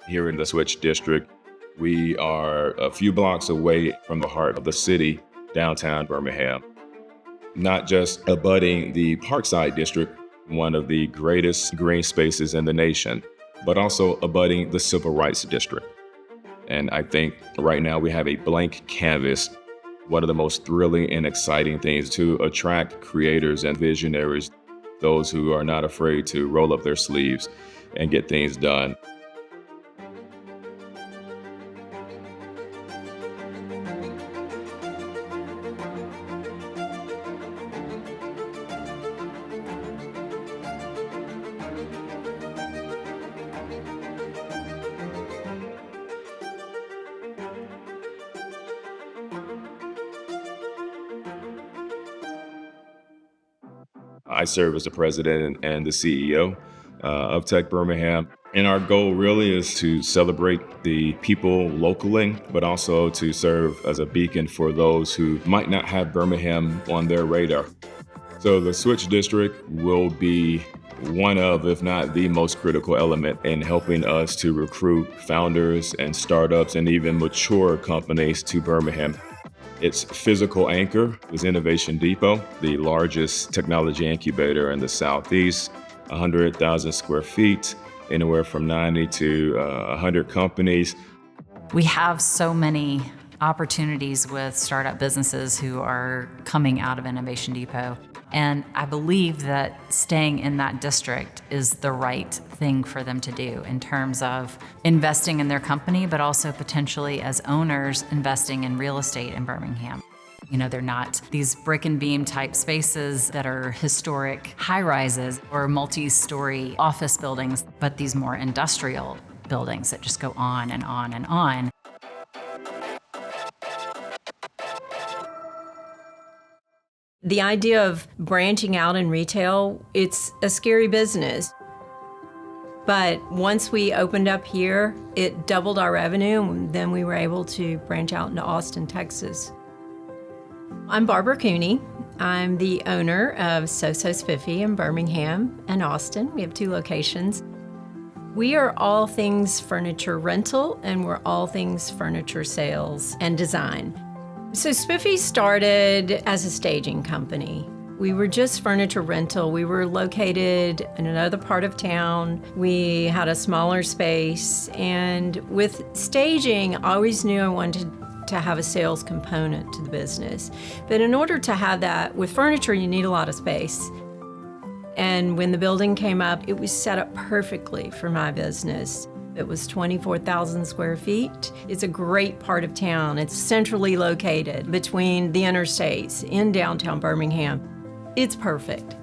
Here in the Switch District, we are a few blocks away from the heart of the city, downtown Birmingham. Not just abutting the Parkside District, one of the greatest green spaces in the nation, but also abutting the Civil Rights District. And I think right now we have a blank canvas, one of the most thrilling and exciting things to attract creators and visionaries, those who are not afraid to roll up their sleeves and get things done. I serve as the president and the CEO of Tech Birmingham. And our goal really is to celebrate the people locally, but also to serve as a beacon for those who might not have Birmingham on their radar. So the Switch District will be one of, if not the most critical element in helping us to recruit founders and startups and even mature companies to Birmingham. Its physical anchor is Innovation Depot, the largest technology incubator in the Southeast, 100,000 square feet, anywhere from 90 to 100 companies. We have so many opportunities with startup businesses who are coming out of Innovation Depot. And I believe that staying in that district is the right thing for them to do in terms of investing in their company, but also potentially as owners investing in real estate in Birmingham. You know, they're not these brick and beam type spaces that are historic high rises or multi-story office buildings, but these more industrial buildings that just go on and on and on. The idea of branching out in retail, it's a scary business. But once we opened up here, it doubled our revenue, and then we were able to branch out into Austin, Texas. I'm Barbara Cooney. I'm the owner of So Spiffy in Birmingham and Austin. We have 2 locations. We are all things furniture rental, and we're all things furniture sales and design. So Spiffy started as a staging company. We were just furniture rental. We were located in another part of town. We had a smaller space, and with staging, I always knew I wanted to have a sales component to the business. But in order to have that, with furniture, you need a lot of space. And when the building came up, it was set up perfectly for my business. It was 24,000 square feet. It's a great part of town. It's centrally located between the interstates in downtown Birmingham. It's perfect.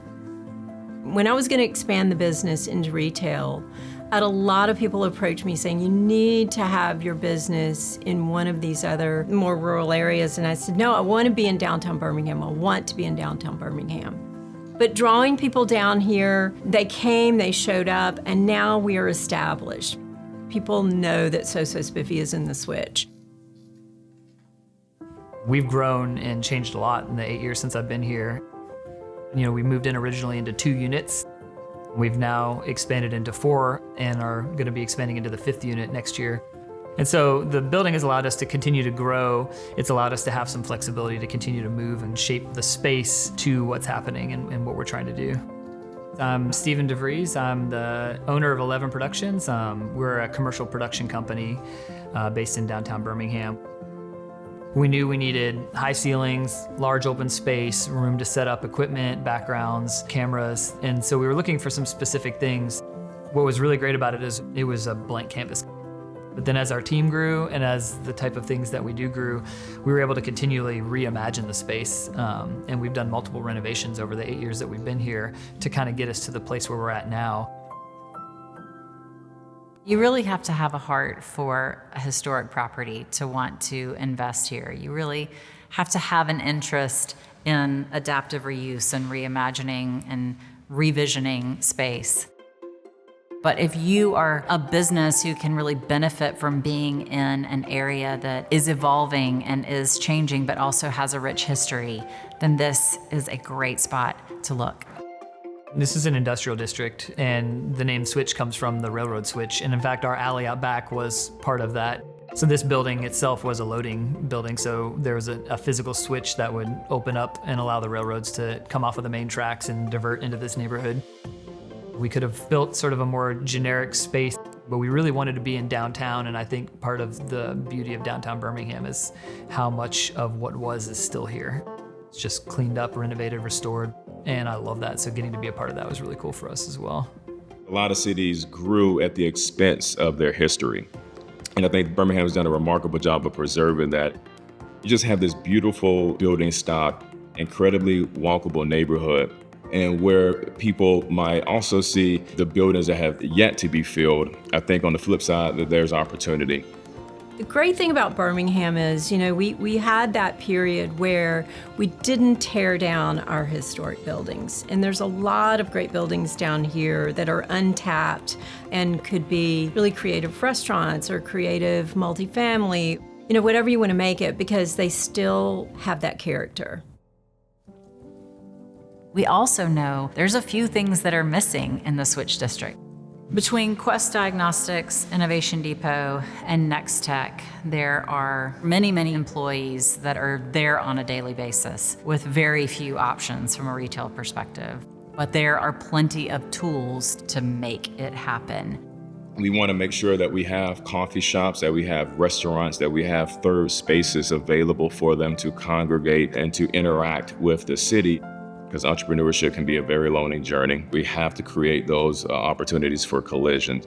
When I was going to expand the business into retail, I had a lot of people approach me saying, you need to have your business in one of these other more rural areas. And I said, no, I want to be in downtown Birmingham. I want to be in downtown Birmingham. But drawing people down here, they came, they showed up, and now we are established. People know that So Spiffy is in the Switch. We've grown and changed a lot in the 8 years since I've been here. You know, we moved in originally into 2 units. We've now expanded into 4 and are going to be expanding into the 5th unit next year. And so the building has allowed us to continue to grow. It's allowed us to have some flexibility to continue to move and shape the space to what's happening and what we're trying to do. I'm Stephen DeVries. I'm the owner of 11 Productions. We're a commercial production company based in downtown Birmingham. We knew we needed high ceilings, large open space, room to set up equipment, backgrounds, cameras, and so we were looking for some specific things. What was really great about it is it was a blank canvas. But then as our team grew and as the type of things that we do grew, we were able to continually reimagine the space. And we've done multiple renovations over the 8 years that we've been here to kind of get us to the place where we're at now. You really have to have a heart for a historic property to want to invest here. You really have to have an interest in adaptive reuse and reimagining and revisioning space. But if you are a business who can really benefit from being in an area that is evolving and is changing, but also has a rich history, then this is a great spot to look. This is an industrial district, and the name Switch comes from the railroad switch. And in fact, our alley out back was part of that. So this building itself was a loading building, so there was a physical switch that would open up and allow the railroads to come off of the main tracks and divert into this neighborhood. We could have built sort of a more generic space, but we really wanted to be in downtown, and I think part of the beauty of downtown Birmingham is how much of what was is still here. It's just cleaned up, renovated, restored, and I love that. So getting to be a part of that was really cool for us as well. A lot of cities grew at the expense of their history. And I think Birmingham has done a remarkable job of preserving that. You just have this beautiful building stock, incredibly walkable neighborhood, and where people might also see the buildings that have yet to be filled. I think on the flip side that there's opportunity. The great thing about Birmingham is, we had that period where we didn't tear down our historic buildings. And there's a lot of great buildings down here that are untapped and could be really creative restaurants or creative multifamily, whatever you want to make it, because they still have that character. We also know there's a few things that are missing in the Switch District. Between Quest Diagnostics, Innovation Depot, and Next Tech, there are many, many employees that are there on a daily basis with very few options from a retail perspective. But there are plenty of tools to make it happen. We want to make sure that we have coffee shops, that we have restaurants, that we have third spaces available for them to congregate and to interact with the city. Because entrepreneurship can be a very lonely journey. We have to create those opportunities for collision.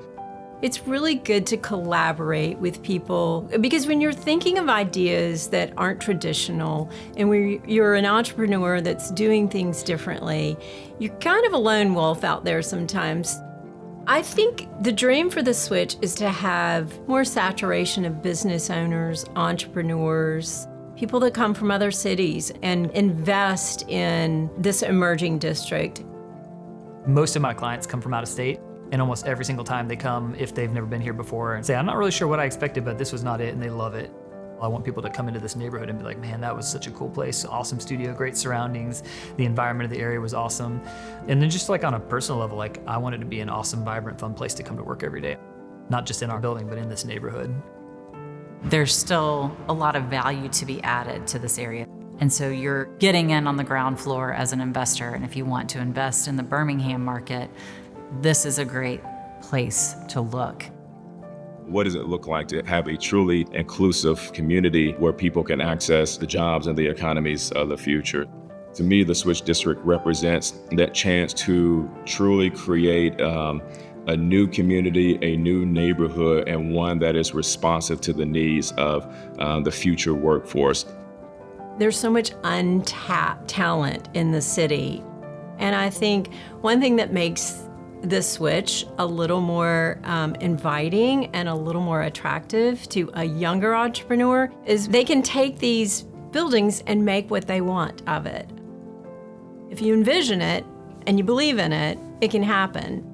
It's really good to collaborate with people, because when you're thinking of ideas that aren't traditional and when you're an entrepreneur that's doing things differently, you're kind of a lone wolf out there sometimes. I think the dream for the Switch is to have more saturation of business owners, entrepreneurs, people that come from other cities and invest in this emerging district. Most of my clients come from out of state, and almost every single time they come, if they've never been here before, and say, I'm not really sure what I expected, but this was not it, and they love it. I want people to come into this neighborhood and be like, man, that was such a cool place, awesome studio, great surroundings, the environment of the area was awesome. And then just like on a personal level, like I wanted to be an awesome, vibrant, fun place to come to work every day. Not just in our building, but in this neighborhood. There's still a lot of value to be added to this area. And so you're getting in on the ground floor as an investor. And if you want to invest in the Birmingham market, this is a great place to look. What does it look like to have a truly inclusive community where people can access the jobs and the economies of the future? To me, the Switch District represents that chance to truly create a new community, a new neighborhood, and one that is responsive to the needs of the future workforce. There's so much untapped talent in the city. And I think one thing that makes this Switch a little more inviting and a little more attractive to a younger entrepreneur is they can take these buildings and make what they want of it. If you envision it and you believe in it, it can happen.